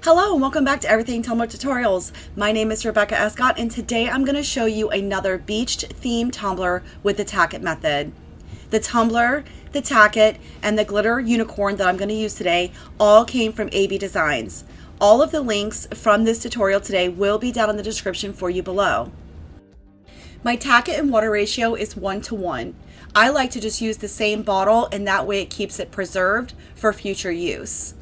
Hello and welcome back to Everything Tumbler Tutorials. My name is Rebecca Escott and today I'm going to show you another beached themed tumbler with the Tack It method. The tumbler, the Tack It, and the glitter unicorn that I'm going to use today all came from AB Designs. All of the links from this tutorial today will be down in the description for you below. My Tack It and water ratio is 1:1. I like to just use the same bottle and that way it keeps it preserved for future use.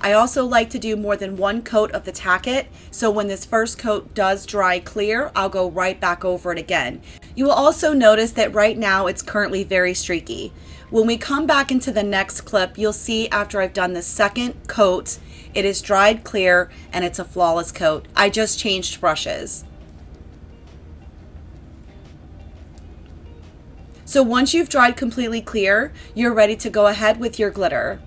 I also like to do more than one coat of the Tack It, so when this first coat does dry clear, I'll go right back over it again. You will also notice that right now it's currently very streaky. When we come back into the next clip, you'll see after I've done the second coat, it is dried clear and it's a flawless coat. I just changed brushes. So once you've dried completely clear, you're ready to go ahead with your glitter.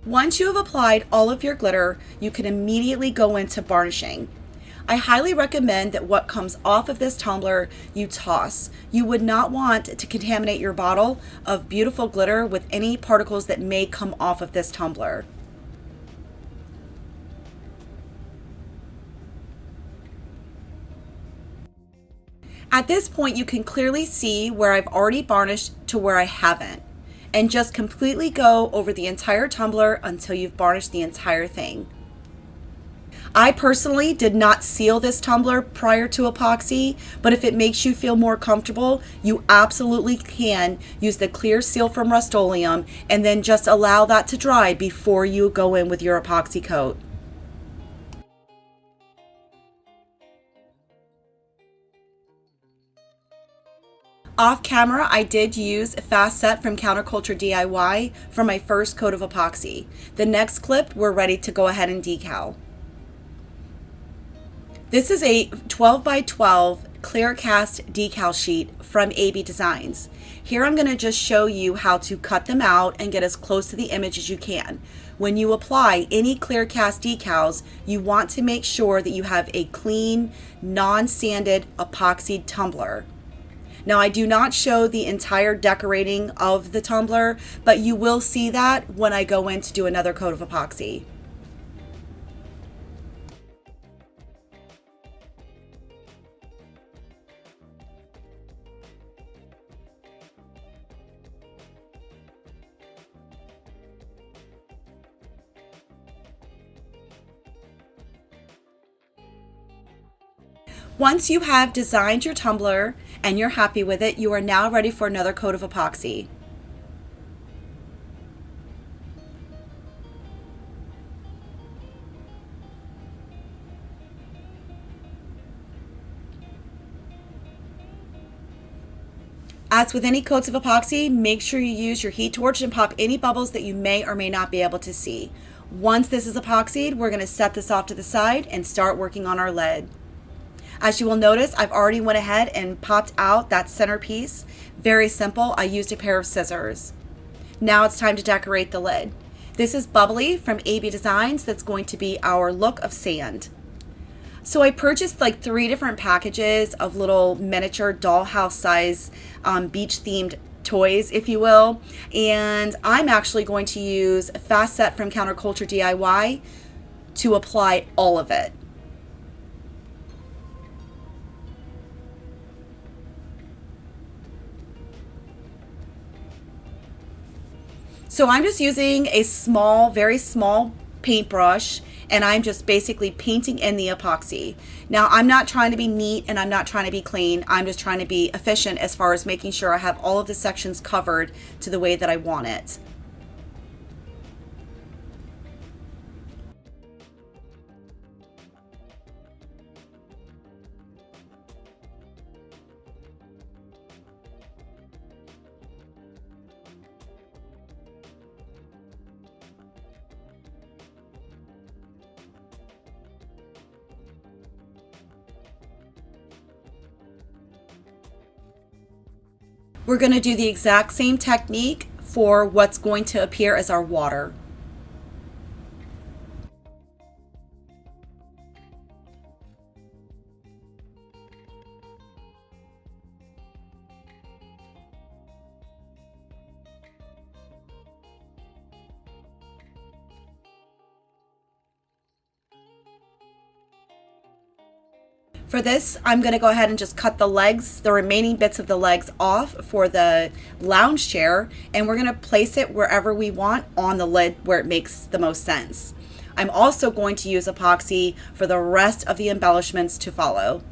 Once you have applied all of your glitter, you can immediately go into varnishing. I highly recommend that what comes off of this tumbler, you toss. You would not want to contaminate your bottle of beautiful glitter with any particles that may come off of this tumbler. At this point, you can clearly see where I've already varnished to where I haven't. And just completely go over the entire tumbler until you've varnished the entire thing. I personally did not seal this tumbler prior to epoxy, but if it makes you feel more comfortable, you absolutely can use the clear seal from Rustoleum and then just allow that to dry before you go in with your epoxy coat. Off camera, I did use Fast Set from Counterculture DIY for my first coat of epoxy. The next clip, we're ready to go ahead and decal. This is a 12 by 12 clear cast decal sheet from AB Designs. Here I'm going to just show you how to cut them out and get as close to the image as you can. When you apply any clear cast decals, you want to make sure that you have a clean, non-sanded epoxied tumbler. Now I do not show the entire decorating of the tumbler, but you will see that when I go in to do another coat of epoxy. Once you have designed your tumbler and you're happy with it, you are now ready for another coat of epoxy. As with any coats of epoxy, make sure you use your heat torch and pop any bubbles that you may or may not be able to see. Once this is epoxied, we're going to set this off to the side and start working on our lid. As you will notice, I've already went ahead and popped out that center piece. Very simple. I used a pair of scissors. Now it's time to decorate the lid. This is Bubbly from AB Designs. That's going to be our look of sand. So I purchased like 3 different packages of little miniature dollhouse size beach themed toys, if you will. And I'm actually going to use Fast Set from Counterculture DIY to apply all of it. So I'm just using a small, very small paintbrush and I'm just basically painting in the epoxy. Now I'm not trying to be neat and I'm not trying to be clean. I'm just trying to be efficient as far as making sure I have all of the sections covered to the way that I want it. We're going to do the exact same technique for what's going to appear as our water. For this, I'm going to go ahead and just cut the legs, the remaining bits of the legs off for the lounge chair, and we're going to place it wherever we want on the lid where it makes the most sense. I'm also going to use epoxy for the rest of the embellishments to follow.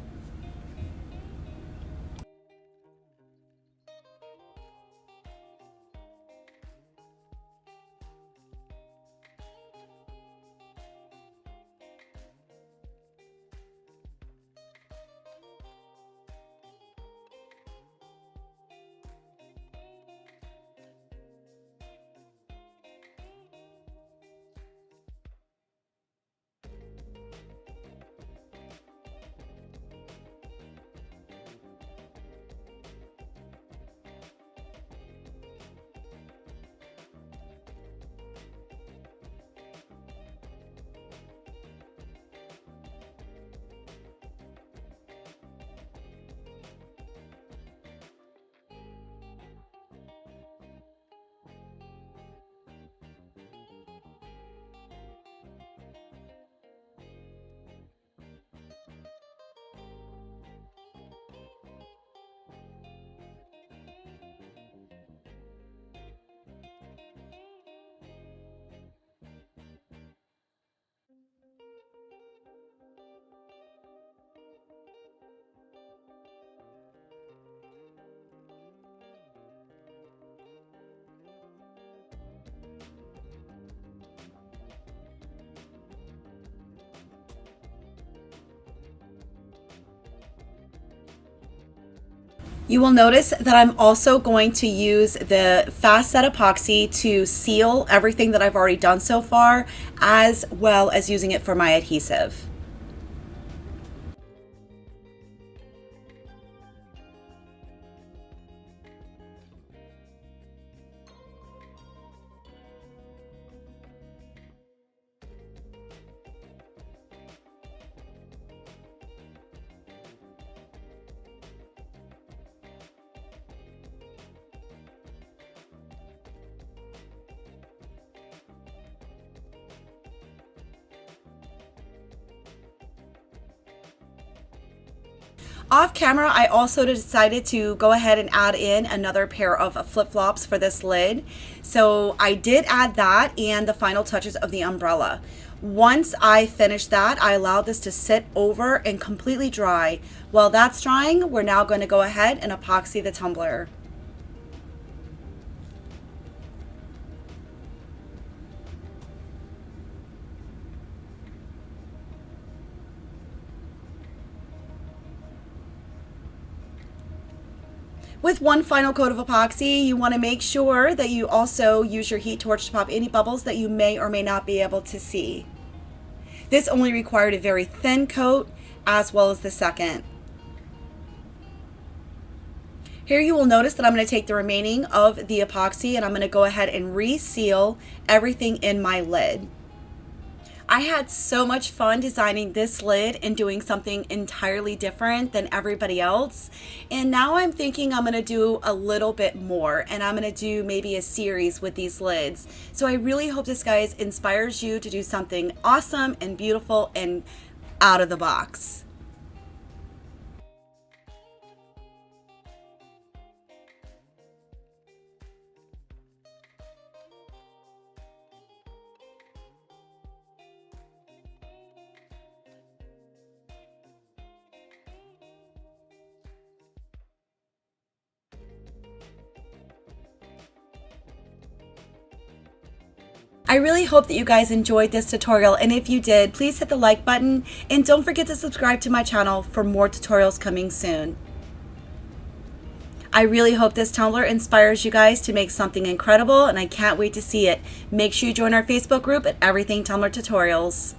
You will notice that I'm also going to use the Fast Set epoxy to seal everything that I've already done so far, as well as using it for my adhesive. Off camera, I also decided to go ahead and add in another pair of flip-flops for this lid. So I did add that and the final touches of the umbrella. Once I finished that, I allowed this to sit over and completely dry. While that's drying, we're now going to go ahead and epoxy the tumbler. With one final coat of epoxy, you want to make sure that you also use your heat torch to pop any bubbles that you may or may not be able to see. This only required a very thin coat as well as the second. Here you will notice that I'm going to take the remaining of the epoxy and I'm going to go ahead and reseal everything in my lid. I had so much fun designing this lid and doing something entirely different than everybody else. And now I'm thinking I'm going to do a little bit more, and I'm going to do maybe a series with these lids. So I really hope this, guys, inspires you to do something awesome and beautiful and out of the box. I really hope that you guys enjoyed this tutorial, and if you did, please hit the like button and don't forget to subscribe to my channel for more tutorials coming soon. I really hope this tumbler inspires you guys to make something incredible, and I can't wait to see it. Make sure you join our Facebook group at Everything Tumbler Tutorials.